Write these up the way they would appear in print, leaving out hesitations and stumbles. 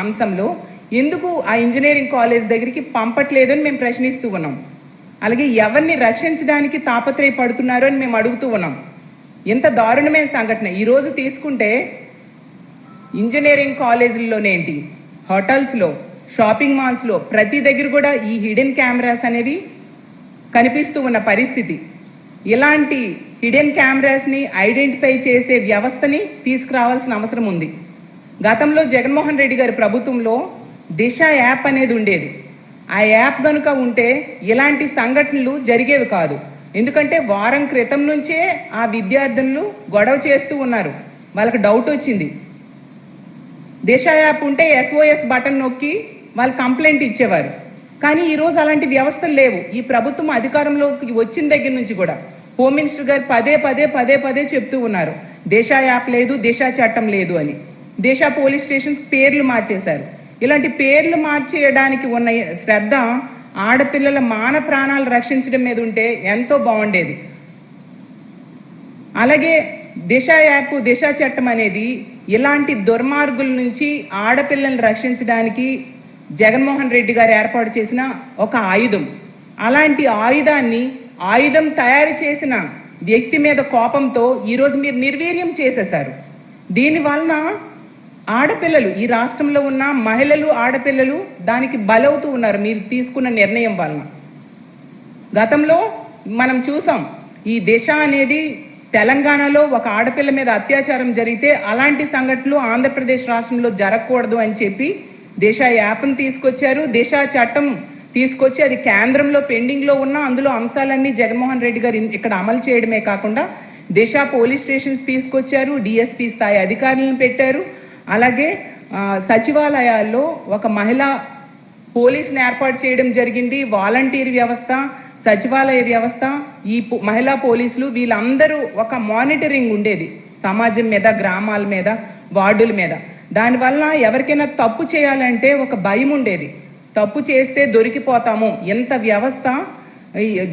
అంశంలో ఎందుకు ఆ ఇంజనీరింగ్ కాలేజ్ దగ్గరికి పంపట్లేదని మేము ప్రశ్నిస్తూ ఉన్నాం. అలాగే ఎవరిని రక్షించడానికి తాపత్రయపడుతున్నారో అని మేము అడుగుతూ ఉన్నాం. ఎంత దారుణమైన సంఘటన. ఈరోజు తీసుకుంటే ఇంజనీరింగ్ కాలేజీల్లోనేంటి, హోటల్స్లో, షాపింగ్ మాల్స్లో ప్రతి దగ్గర కూడా ఈ హిడెన్ కెమెరాస్ అనేవి కనిపిస్తూ ఉన్న పరిస్థితి. ఇలాంటి హిడెన్ కెమెరాస్ని ఐడెంటిఫై చేసే వ్యవస్థని తీసుకురావాల్సిన అవసరం ఉంది. గతంలో జగన్మోహన్ రెడ్డి గారి ప్రభుత్వంలో దిశ యాప్ అనేది ఉండేది. ఆ యాప్ కనుక ఉంటే ఇలాంటి సంఘటనలు జరిగేవి కాదు. ఎందుకంటే వారం క్రితం నుంచే ఆ విద్యార్థులు గొడవ చేస్తూ ఉన్నారు. వాళ్ళకి డౌట్ వచ్చింది. దిశ యాప్ ఉంటే SOS బటన్ నొక్కి వాళ్ళు కంప్లైంట్ ఇచ్చేవారు. కానీ ఈరోజు అలాంటి వ్యవస్థలు లేవు. ఈ ప్రభుత్వం అధికారంలోకి వచ్చిన దగ్గర నుంచి కూడా హోమ్ మినిస్టర్ గారు పదే పదే చెప్తూ ఉన్నారు, దిశ యాప్ లేదు, దిశ చట్టం లేదు అని. దిశ పోలీస్ స్టేషన్స్ పేర్లు మార్చేశారు. ఇలాంటి పేర్లు మార్చేయడానికి ఉన్న శ్రద్ధ ఆడపిల్లల మాన ప్రాణాలు రక్షించడం మీద ఉంటే ఎంతో బాగుండేది. అలాగే దిశ యాప్, దిశ చట్టం అనేది ఇలాంటి దుర్మార్గుల నుంచి ఆడపిల్లల్ని రక్షించడానికి జగన్మోహన్ రెడ్డి గారు ఏర్పాటు చేసిన ఒక ఆయుధం. అలాంటి ఆయుధం తయారు చేసిన వ్యక్తి మీద కోపంతో ఈరోజు మీరు నిర్వీర్యం చేసేశారు. దీనివలన ఆడపిల్లలు, ఈ రాష్ట్రంలో ఉన్న మహిళలు, ఆడపిల్లలు దానికి బలవుతూ ఉన్నారు మీరు తీసుకున్న నిర్ణయం వలన. గతంలో మనం చూసాం, ఈ దిశ అనేది తెలంగాణలో ఒక ఆడపిల్ల మీద అత్యాచారం జరిగితే అలాంటి సంఘటనలు ఆంధ్రప్రదేశ్ రాష్ట్రంలో జరగకూడదు అని చెప్పి దిశ యాప్ను తీసుకొచ్చారు. దిశ చట్టం తీసుకొచ్చి అది కేంద్రంలో పెండింగ్లో ఉన్న అందులో అంశాలన్నీ జగన్మోహన్ రెడ్డి గారు ఇక్కడ అమలు చేయడమే కాకుండా దిశ పోలీస్ స్టేషన్స్ తీసుకొచ్చారు, DSP స్థాయి అధికారులను పెట్టారు. అలాగే సచివాలయాల్లో ఒక మహిళా పోలీసుని ఏర్పాటు చేయడం జరిగింది. వాలంటీర్ వ్యవస్థ, సచివాలయ వ్యవస్థ, ఈ మహిళా పోలీసులు వీళ్ళందరూ ఒక మానిటరింగ్ ఉండేది సమాజం మీద, గ్రామాల మీద, వార్డుల మీద. దానివల్ల ఎవరికైనా తప్పు చేయాలంటే ఒక భయం ఉండేది. తప్పు చేస్తే దొరికిపోతాము. ఎంత వ్యవస్థ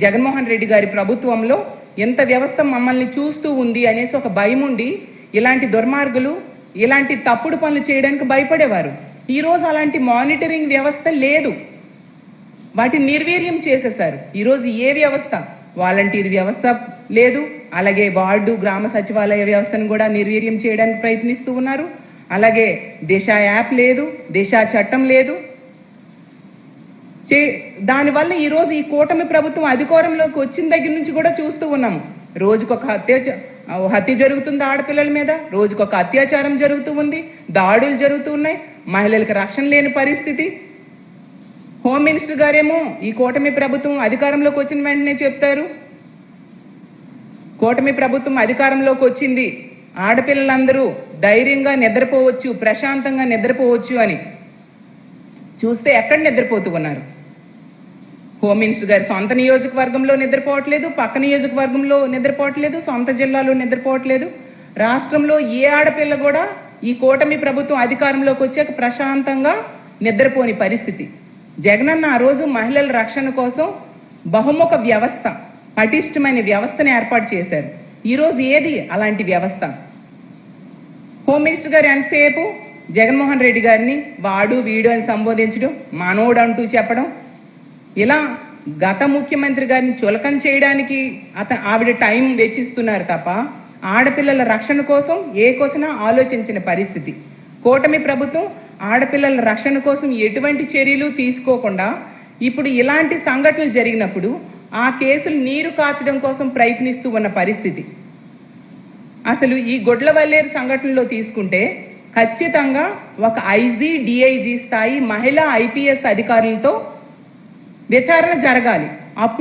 జగన్మోహన్ రెడ్డి గారి ప్రభుత్వంలో ఎంత వ్యవస్థ మమ్మల్ని చూస్తూ ఉంది అనేసి ఒక భయం ఉండి ఇలాంటి దుర్మార్గులు ఇలాంటి తప్పుడు పనులు చేయడానికి భయపడేవారు. ఈరోజు అలాంటి మానిటరింగ్ వ్యవస్థ లేదు. వాటిని నిర్వీర్యం చేసేశారు. ఈరోజు ఏ వ్యవస్థ, వాలంటీర్ వ్యవస్థ లేదు. అలాగే వార్డు, గ్రామ సచివాలయ వ్యవస్థను కూడా నిర్వీర్యం చేయడానికి ప్రయత్నిస్తూ ఉన్నారు. అలాగే దిశ యాప్ లేదు, దిశ చట్టం లేదు. దానివల్ల ఈరోజు ఈ కూటమి ప్రభుత్వం అధికారంలోకి వచ్చిన దగ్గర నుంచి కూడా చూస్తూ ఉన్నాము. రోజుకొక హత్య జరుగుతుంది ఆడపిల్లల మీద, రోజుకొక అత్యాచారం జరుగుతూ ఉంది, దాడులు జరుగుతూ ఉన్నాయి, మహిళలకు రక్షణ లేని పరిస్థితి. హోమ్ మినిస్టర్ గారేమో ఈ కూటమి ప్రభుత్వం అధికారంలోకి వచ్చిన వెంటనే చెప్తారు, కూటమి ప్రభుత్వం అధికారంలోకి వచ్చింది, ఆడపిల్లలందరూ ధైర్యంగా నిద్రపోవచ్చు, ప్రశాంతంగా నిద్రపోవచ్చు అని. చూస్తే ఎక్కడ నిద్రపోతూ ఉన్నారు? హోమ్ మినిస్టర్ గారి సొంత నియోజకవర్గంలో నిద్రపోవట్లేదు, పక్క నియోజకవర్గంలో నిద్రపోవట్లేదు, సొంత జిల్లాలో నిద్రపోవట్లేదు. రాష్ట్రంలో ఏ ఆడపిల్ల కూడా ఈ కూటమి ప్రభుత్వం అధికారంలోకి వచ్చాక ప్రశాంతంగా నిద్రపోని పరిస్థితి. జగనన్న ఆ రోజు మహిళల రక్షణ కోసం బహుముఖ వ్యవస్థ, పటిష్టమైన వ్యవస్థను ఏర్పాటు చేశారు. ఈరోజు ఏది అలాంటి వ్యవస్థ? హోమ్ మినిస్టర్ గారు ఎంతసేపు జగన్మోహన్ రెడ్డి గారిని వాడు వీడు అని సంబోధించడం, మనోడు అంటూ చెప్పడం, ఇలా గత ముఖ్యమంత్రి గారిని చులకన చేయడానికి ఆవిడ టైం వెచ్చిస్తున్నారు తప్ప ఆడపిల్లల రక్షణ కోసం ఏ కోసమైనా ఆలోచించిన పరిస్థితి. కూటమి ప్రభుత్వం ఆడపిల్లల రక్షణ కోసం ఎటువంటి చర్యలు తీసుకోకుండా ఇప్పుడు ఇలాంటి సంఘటనలు జరిగినప్పుడు ఆ కేసులు నీరు కాచడం కోసం ప్రయత్నిస్తూ ఉన్న పరిస్థితి. అసలు ఈ గొడ్లవల్లేరు సంఘటనలో తీసుకుంటే ఖచ్చితంగా ఒక IG, DIG స్థాయి మహిళా IPS అధికారులతో విచారణ జరగాలి. అప్పుడు